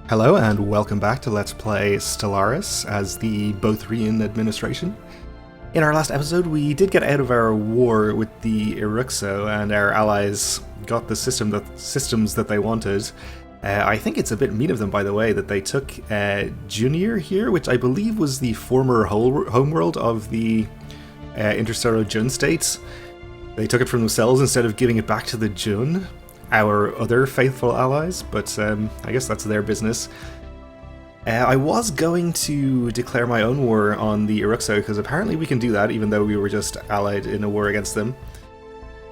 Hello and welcome back to Let's Play Stellaris as the Bothrian administration. In our last episode we did get out of our war with the Iruxo and our allies got the systems that they wanted. I think it's a bit mean of them, by the way, that they took Junior here, which I believe was the former homeworld of the Interstellar Jun states. They took it from themselves instead of giving it back to the Jun, our other faithful allies, but I guess that's their business. I was going to declare my own war on the Iruxo, because apparently we can do that even though we were just allied in a war against them.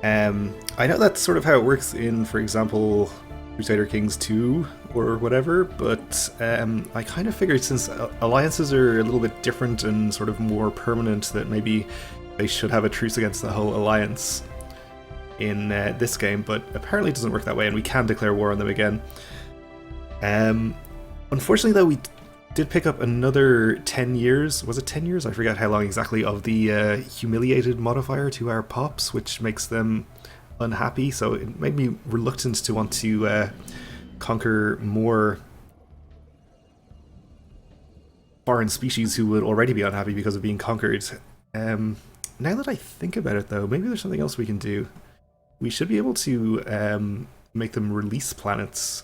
I know that's sort of how it works in, for example, Crusader Kings 2 or whatever, but I kind of figured since alliances are a little bit different and sort of more permanent that maybe they should have a truce against the whole alliance in this game, but apparently it doesn't work that way and we can declare war on them again. Unfortunately though, we did pick up another 10 years, was it 10 years? I forget how long exactly, of the humiliated modifier to our pops, which makes them unhappy, so it made me reluctant to want to conquer more foreign species who would already be unhappy because of being conquered. Now that I think about it though, maybe there's something else we can do. We should be able to make them release planets,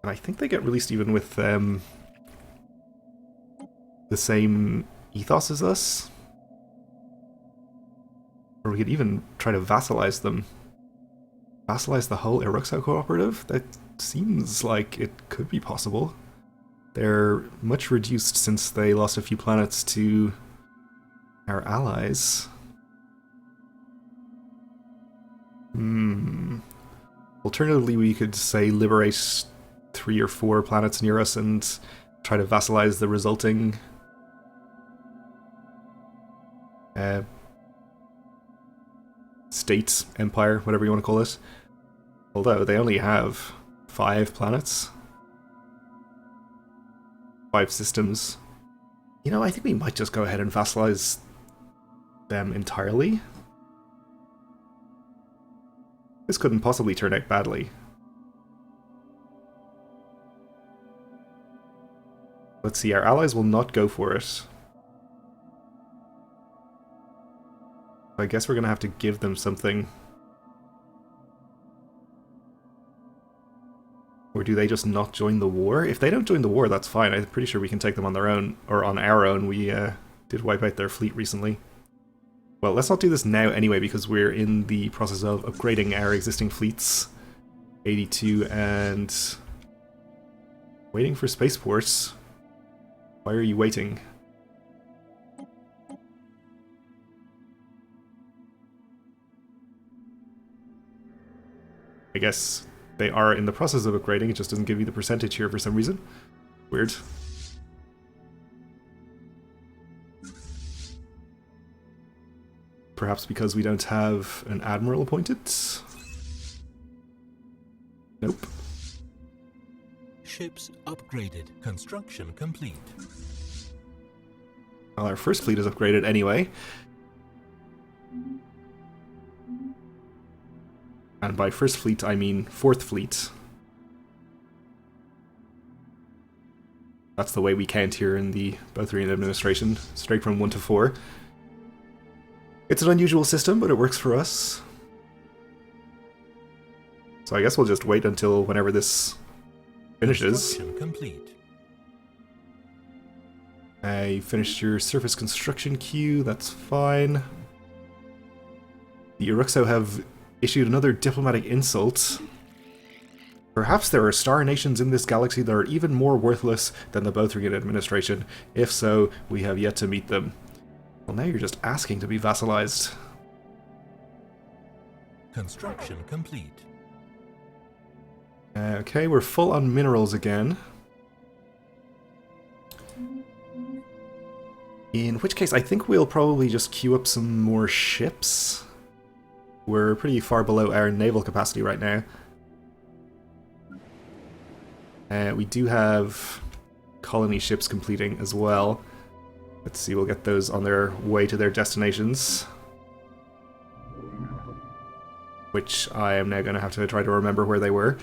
and I think they get released even with the same ethos as us. Or we could even try to vassalize them. Vassalize the whole Iruxo cooperative? That seems like it could be possible. They're much reduced since they lost a few planets to our allies. Alternatively, we could, say, liberate 3 or 4 planets near us and try to vassalize the resulting state, empire, whatever you want to call it. Although they only have 5 planets. 5 systems. You know, I think we might just go ahead and vassalize them entirely. This couldn't possibly turn out badly. Let's see, our allies will not go for it. I guess we're gonna have to give them something. Or do they just not join the war? If they don't join the war, that's fine. I'm pretty sure we can take them on their own, or on our own. We did wipe out their fleet recently. Well, let's not do this now anyway, because we're in the process of upgrading our existing fleets. 82 and waiting for spaceports. Why are you waiting? I guess they are in the process of upgrading, it just doesn't give you the percentage here for some reason. Weird. Perhaps because we don't have an admiral appointed? Nope. Ships upgraded. Construction complete. Well, our first fleet is upgraded anyway. And by first fleet, I mean 4th fleet. That's the way we count here in the Bothrian administration, straight from 1 to 4. It's an unusual system, but it works for us. So I guess we'll just wait until whenever this finishes. Complete. You finished your surface construction queue, that's fine. The Iruxo have issued another diplomatic insult. Perhaps there are star nations in this galaxy that are even more worthless than the Bothrian administration. If so, we have yet to meet them. Well, now you're just asking to be vassalized. Construction complete. Okay, we're full on minerals again. In which case, I think we'll probably just queue up some more ships. We're pretty far below our naval capacity right now. We do have colony ships completing as well. Let's see, we'll get those on their way to their destinations. Which I am now going to have to try to remember where they were.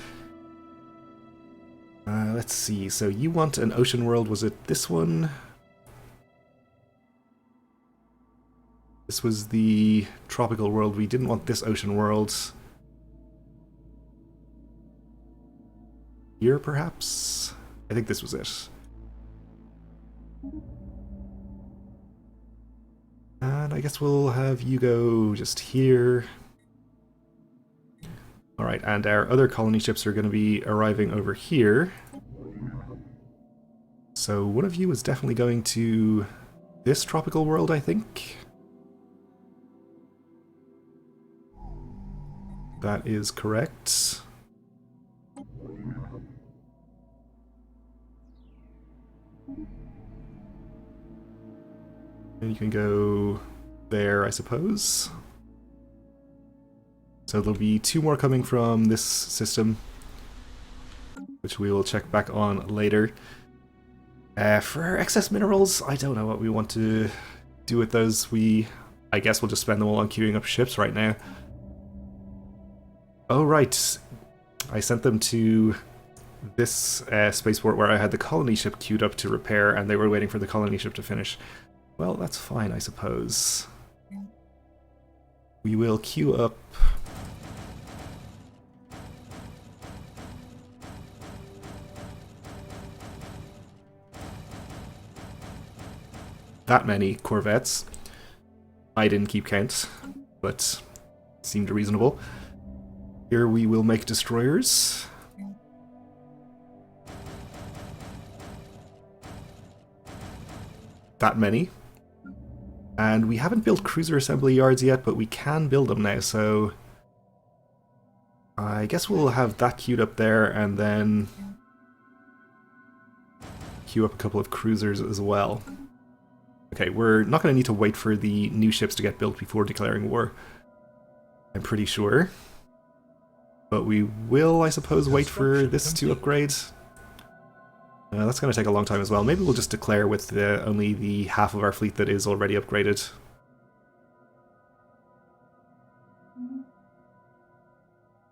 Let's see, so you want an ocean world, was it this one? This was the tropical world, we didn't want this ocean world. Here, perhaps? I think this was it. And I guess we'll have you go just here. Alright, and our other colony ships are going to be arriving over here. So one of you is definitely going to this tropical world, I think. That is correct. And you can go there, I suppose. So there'll be 2 more coming from this system, which we will check back on later. For our excess minerals, I don't know what we want to do with those. I guess we'll just spend them all on queuing up ships right now. Oh right, I sent them to this spaceport where I had the colony ship queued up to repair, and they were waiting for the colony ship to finish. Well, that's fine, I suppose. We will queue up that many corvettes. I didn't keep count, but seemed reasonable. Here we will make destroyers. That many. And we haven't built cruiser assembly yards yet, but we can build them now, so I guess we'll have that queued up there, and then queue up a couple of cruisers as well. Okay, we're not going to need to wait for the new ships to get built before declaring war, I'm pretty sure. But we will, I suppose, wait for this to upgrade. That's going to take a long time as well. Maybe we'll just declare with only the half of our fleet that is already upgraded.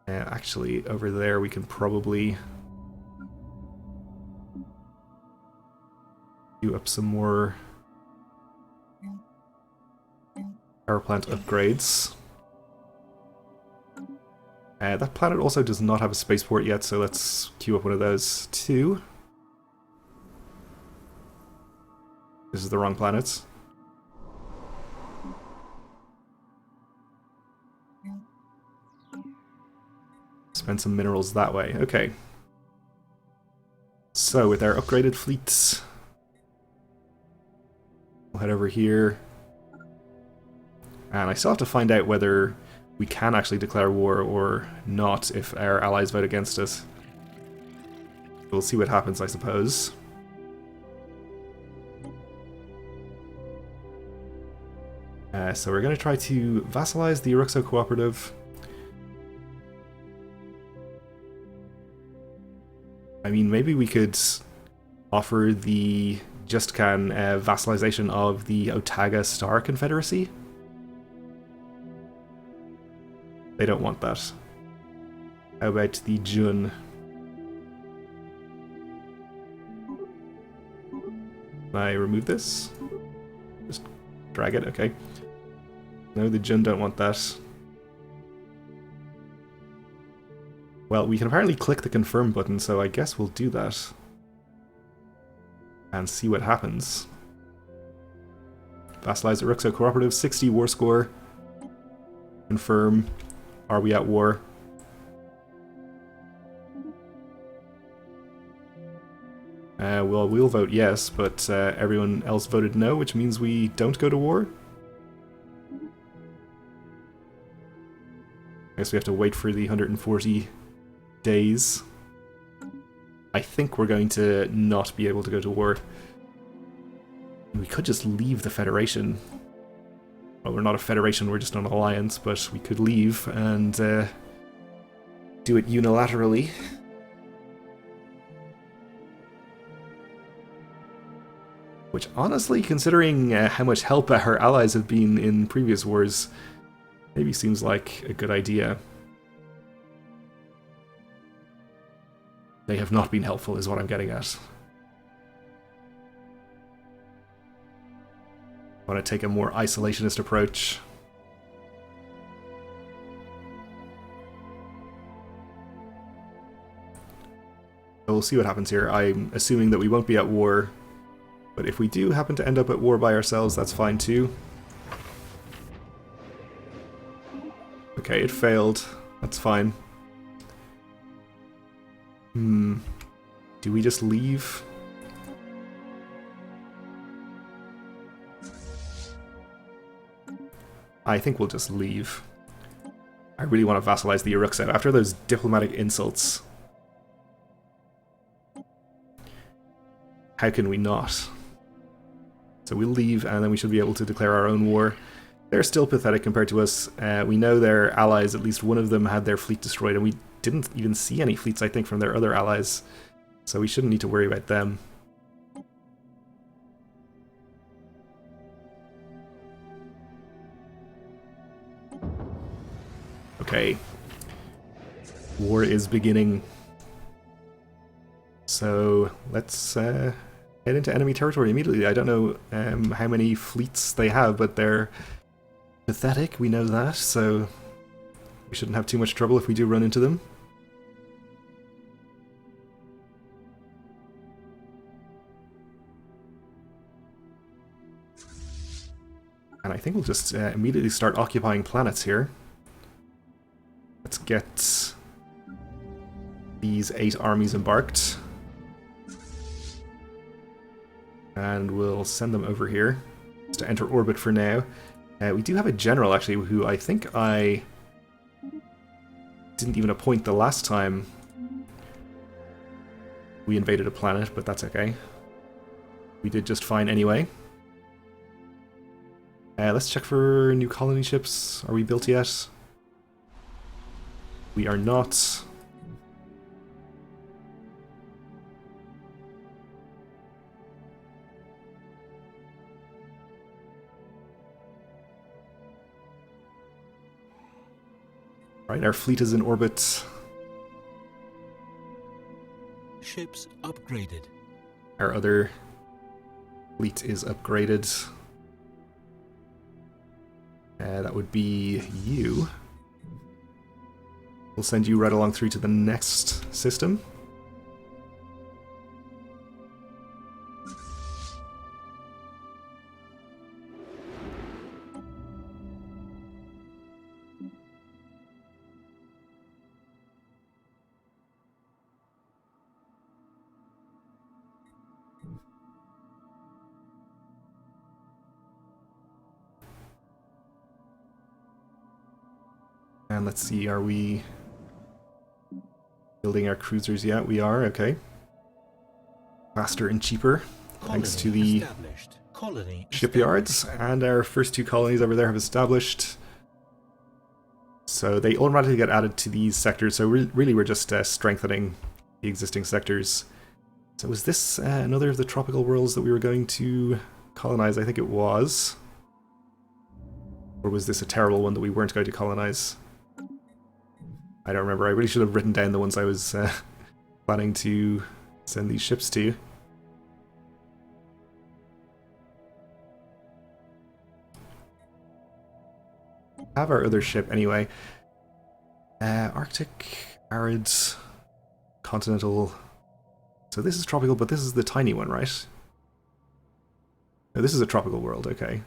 Actually, over there we can probably do up some more power plant upgrades. That planet also does not have a spaceport yet, so let's queue up one of those too. This is the wrong planet. Spend some minerals that way. Okay. So, with our upgraded fleets, we'll head over here. And I still have to find out whether we can actually declare war or not if our allies vote against us. We'll see what happens, I suppose. So we're going to try to vassalize the Iruxo Cooperative. I mean, maybe we could offer the Justcan vassalization of the Otaga Star Confederacy. They don't want that. How about the Jun? Can I remove this? Just drag it, okay. No, the Jun don't want that. Well, we can apparently click the confirm button, so I guess we'll do that. And see what happens. Vassalize Iruxo Cooperative, 60 war score. Confirm. Are we at war? Well, we'll vote yes, but everyone else voted no, which means we don't go to war. I guess we have to wait for the 140 days. I think we're going to not be able to go to war. We could just leave the Federation. Well, we're not a Federation, we're just an alliance, but we could leave and do it unilaterally. Which, honestly, considering how much help our allies have been in previous wars, maybe seems like a good idea. They have not been helpful, is what I'm getting at. I want to take a more isolationist approach. So we'll see what happens here. I'm assuming that we won't be at war, but if we do happen to end up at war by ourselves, that's fine too. Okay, it failed. That's fine. Do we just leave? I think we'll just leave. I really want to vassalize the Uruxa after those diplomatic insults. How can we not? So we'll leave, and then we should be able to declare our own war. They're still pathetic compared to us. We know their allies, at least one of them, had their fleet destroyed, and we didn't even see any fleets, I think, from their other allies. So we shouldn't need to worry about them. Okay. War is beginning. So let's head into enemy territory immediately. I don't know how many fleets they have, but they're pathetic, we know that, so we shouldn't have too much trouble if we do run into them. And I think we'll just immediately start occupying planets here. Let's get these 8 armies embarked. And we'll send them over here just to enter orbit for now. We do have a general, actually, who I think I didn't even appoint the last time we invaded a planet, but that's okay. We did just fine anyway. Let's check for new colony ships. Are we built yet? We are not. Right, our fleet is in orbit. Ships upgraded. Our other fleet is upgraded. That would be you. We'll send you right along through to the next system. And let's see, are we building our cruisers yet? We are, okay. Faster and cheaper, thanks to the shipyards. And our first 2 colonies over there have established. So they automatically get added to these sectors, so really we're just strengthening the existing sectors. So was this another of the tropical worlds that we were going to colonize? I think it was. Or was this a terrible one that we weren't going to colonize? I don't remember. I really should have written down the ones I was planning to send these ships to. Have our other ship anyway. Arctic, arid, continental. So this is tropical, but this is the tiny one, right? No, this is a tropical world, okay.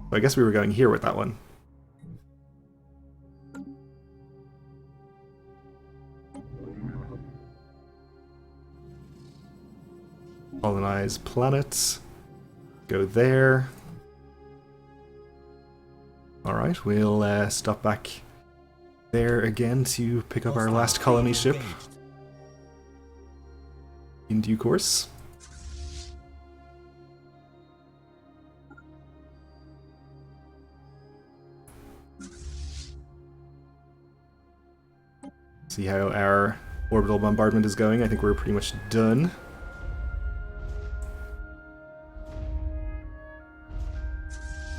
So I guess we were going here with that one. Colonize planets. Go there. Alright, we'll stop back there again to pick up our last colony ship in due course. See how our orbital bombardment is going. I think we're pretty much done.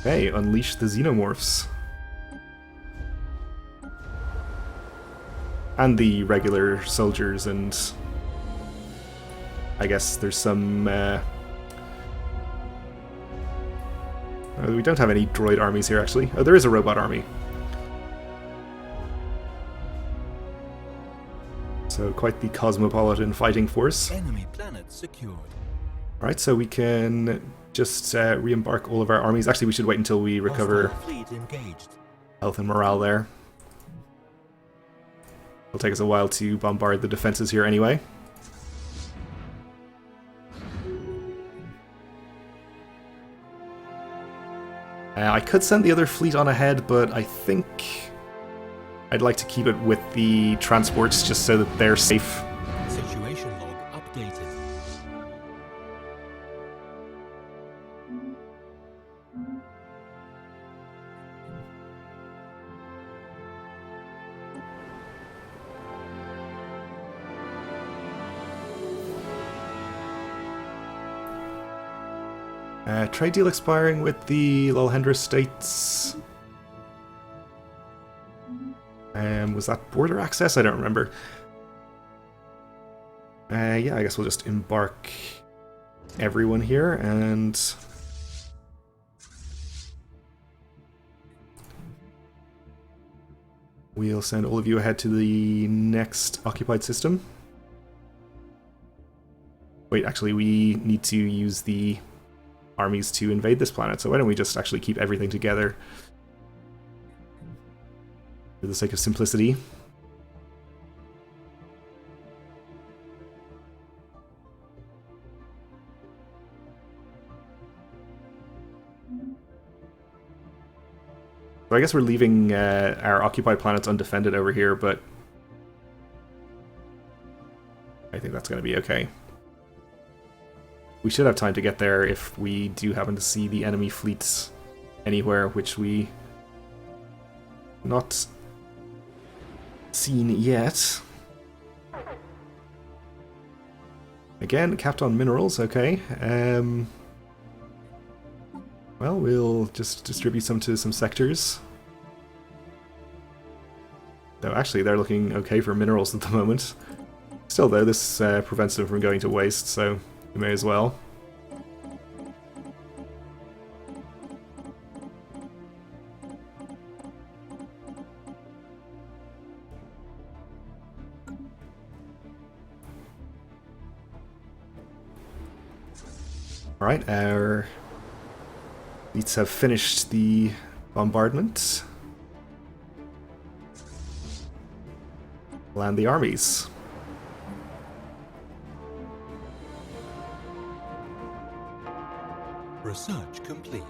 Okay, unleash the xenomorphs. And the regular soldiers, and I guess there's some... we don't have any droid armies here, actually. Oh, there is a robot army. So quite the cosmopolitan fighting force. Enemy planet secured. Right, so we can just re-embark all of our armies. Actually, we should wait until we recover Fleet engaged. health and morale there. It'll take us a while to bombard the defenses here anyway. I could send the other fleet on ahead, but I think I'd like to keep it with the transports just so that they're safe. Situation log updated. Trade deal expiring with the Lolhendra states. Was that border access? I don't remember. Yeah, I guess we'll just embark everyone here, and we'll send all of you ahead to the next occupied system. Wait, actually, we need to use the armies to invade this planet, so why don't we just actually keep everything together for the sake of simplicity. So I guess we're leaving our occupied planets undefended over here, but I think that's going to be okay. We should have time to get there if we do happen to see the enemy fleets anywhere, which we not seen yet. Again, capped on minerals, okay. Well, we'll just distribute some to some sectors. Though actually they're looking okay for minerals at the moment. Still though, this prevents them from going to waste, so we may as well. Alright, our fleets have finished the bombardment. Land the armies. Research complete.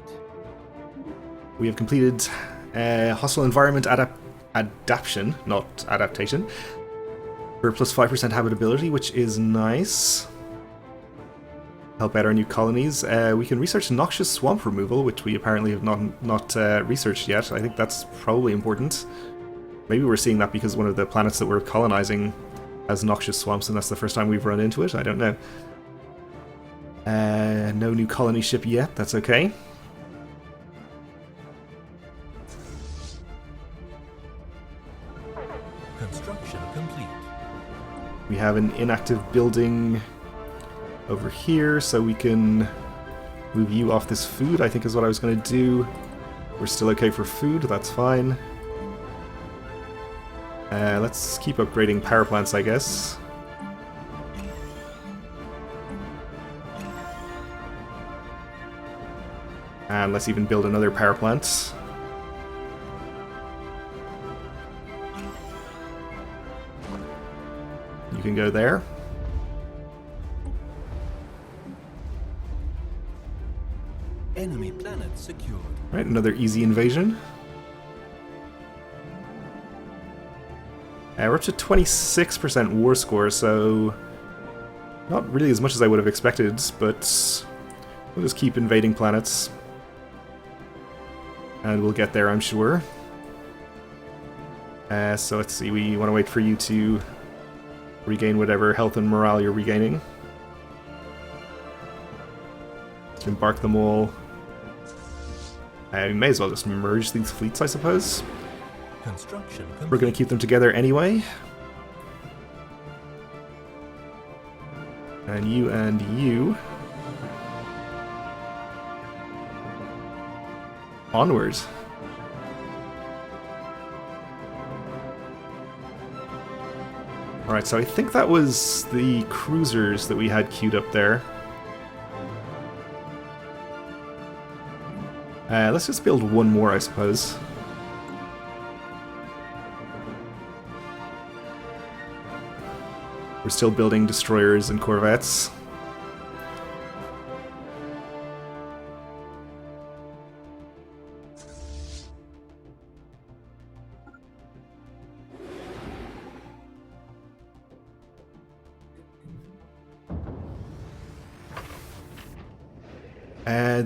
We have completed hostile environment adaptation, not adaptation, for plus 5% habitability, which is nice. Help out our new colonies. We can research noxious swamp removal, which we apparently have not researched yet. I think that's probably important. Maybe we're seeing that because one of the planets that we're colonizing has noxious swamps, and that's the first time we've run into it. I don't know. No new colony ship yet. That's okay. Construction complete. We have an inactive building over here, so we can move you off this food, I think is what I was going to do. We're still okay for food, that's fine. Let's keep upgrading power plants, I guess. And let's even build another power plant. You can go there. Enemy planet secured. Right, another easy invasion. We're up to 26% war score, so not really as much as I would have expected, but we'll just keep invading planets. And we'll get there, I'm sure. So let's see, we want to wait for you to regain whatever health and morale you're regaining. Let's embark them all. We may as well just merge these fleets, I suppose. Construction We're going to keep them together anyway. And you and you. Onward. Alright, so I think that was the cruisers that we had queued up there. Let's just build one more, I suppose. We're still building destroyers and corvettes.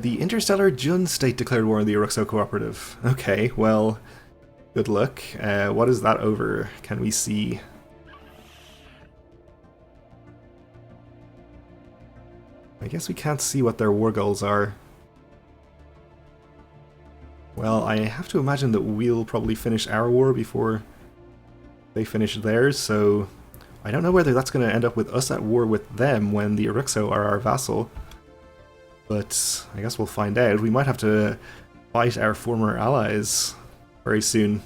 The Interstellar Jun State declared war on the Eruxo Cooperative. Okay, well, good luck. What is that over? Can we see? I guess we can't see what their war goals are. Well, I have to imagine that we'll probably finish our war before they finish theirs, so I don't know whether that's going to end up with us at war with them when the Eruxo are our vassal. But I guess we'll find out. We might have to fight our former allies very soon.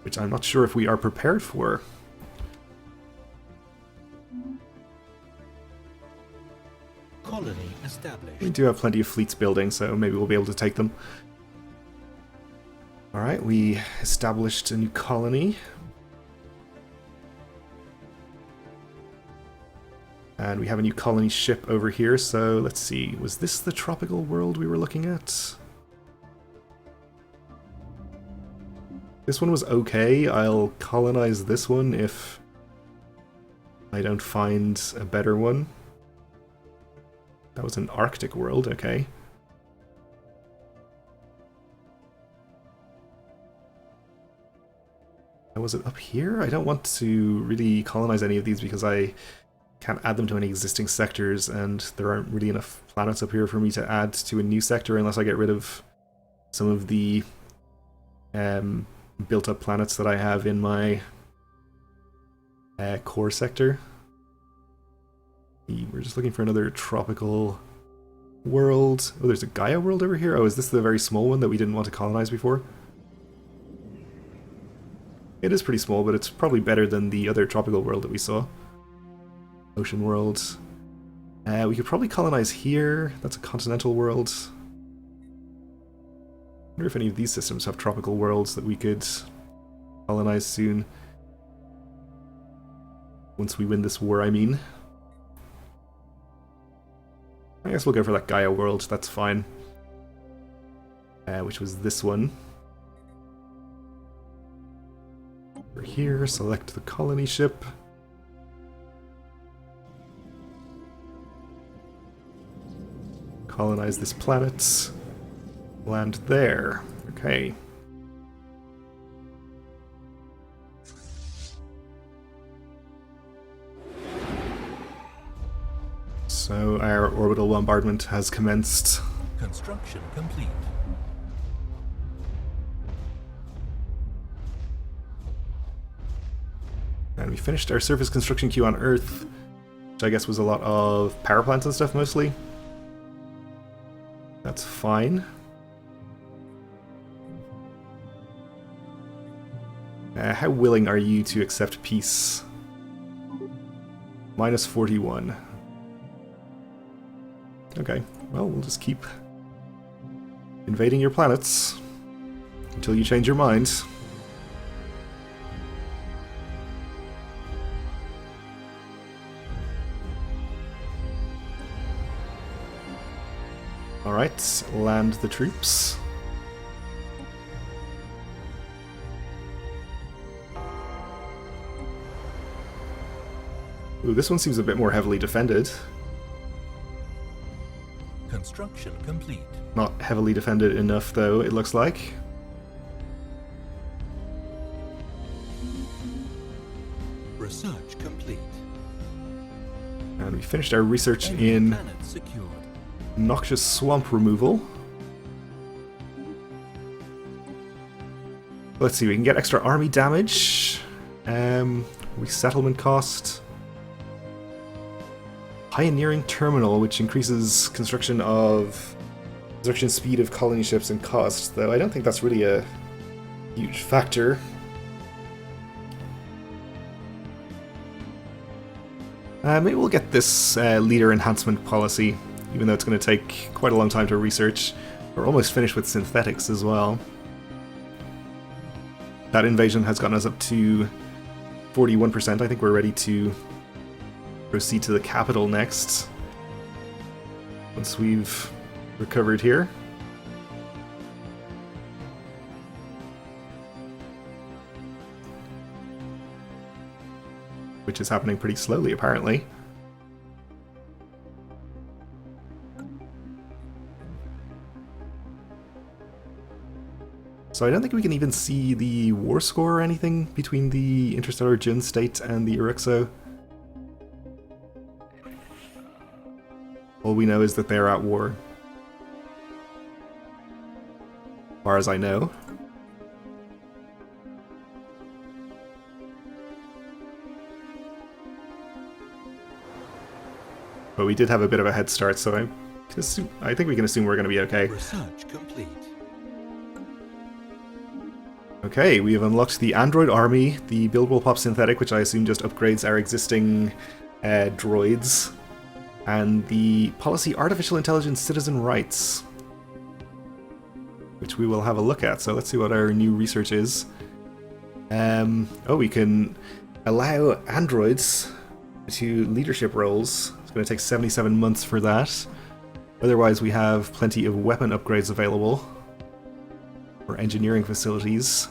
Which I'm not sure if we are prepared for. Colony established. We do have plenty of fleets building, so maybe we'll be able to take them. Alright, we established a new colony. And we have a new colony ship over here, so let's see. Was this the tropical world we were looking at? This one was okay. I'll colonize this one if I don't find a better one. That was an Arctic world, okay. And was it up here? I don't want to really colonize any of these because I can't add them to any existing sectors, and there aren't really enough planets up here for me to add to a new sector unless I get rid of some of the built-up planets that I have in my core sector. We're just looking for another tropical world. Oh, there's a Gaia world over here. Oh, is this the very small one that we didn't want to colonize before? It is pretty small, but it's probably better than the other tropical world that we saw. Ocean world. We could probably colonize here. That's a continental world. I wonder if any of these systems have tropical worlds that we could colonize soon. Once we win this war, I mean. I guess we'll go for that Gaia world, that's fine. Which was this one. Over here, select the colony ship. Colonize this planet. Land there. Okay. So our orbital bombardment has commenced. Construction complete. And we finished our surface construction queue on Earth, which I guess was a lot of power plants and stuff mostly. That's fine. How willing are you to accept peace? Minus 41. Okay, well, we'll just keep invading your planets until you change your mind. Alright, land the troops. Ooh, this one seems a bit more heavily defended. Construction complete. Not heavily defended enough, though, it looks like. Research complete. And we finished our research Enemy in planet secured. noxious swamp removal. Let's see, we can get extra army damage. Resettlement cost. Pioneering terminal, which increases construction speed of colony ships and cost, though I don't think that's really a huge factor. Maybe we'll get this leader enhancement policy, even though it's going to take quite a long time to research. We're almost finished with synthetics as well. That invasion has gotten us up to 41%. I think we're ready to proceed to the capital next, once we've recovered here. Which is happening pretty slowly, apparently. So I don't think we can even see the war score or anything between the Interstellar Djinn State and the Uruxo. All we know is that they're at war. As far as I know. But we did have a bit of a head start, so I think we can assume we're going to be okay. Research complete. Okay, we have unlocked the Android Army, the Buildable Pop Synthetic, which I assume just upgrades our existing droids, and the Policy Artificial Intelligence Citizen Rights, which we will have a look at. So let's see what our new research is. Oh, we can allow androids to leadership roles. It's going to take 77 months for that. Otherwise, we have plenty of weapon upgrades available for engineering facilities.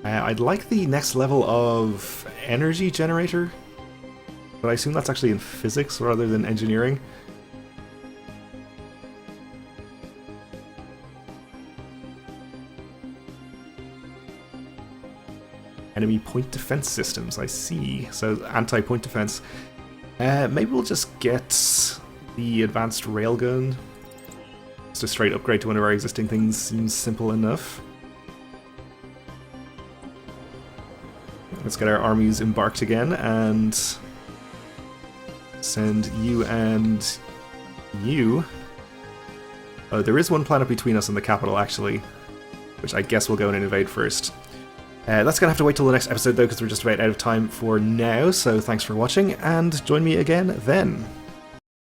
I'd like the next level of energy generator, but I assume that's actually in physics rather than engineering. Enemy point defense systems, I see. So anti-point defense. Maybe we'll just get the advanced railgun. Just a straight upgrade to one of our existing things seems simple enough. Let's get our armies embarked again and send you and you. Oh, there is one planet between us and the capital, actually, which I guess we'll go and invade first. That's going to have to wait till the next episode, though, because we're just about out of time for now, so thanks for watching, and join me again then.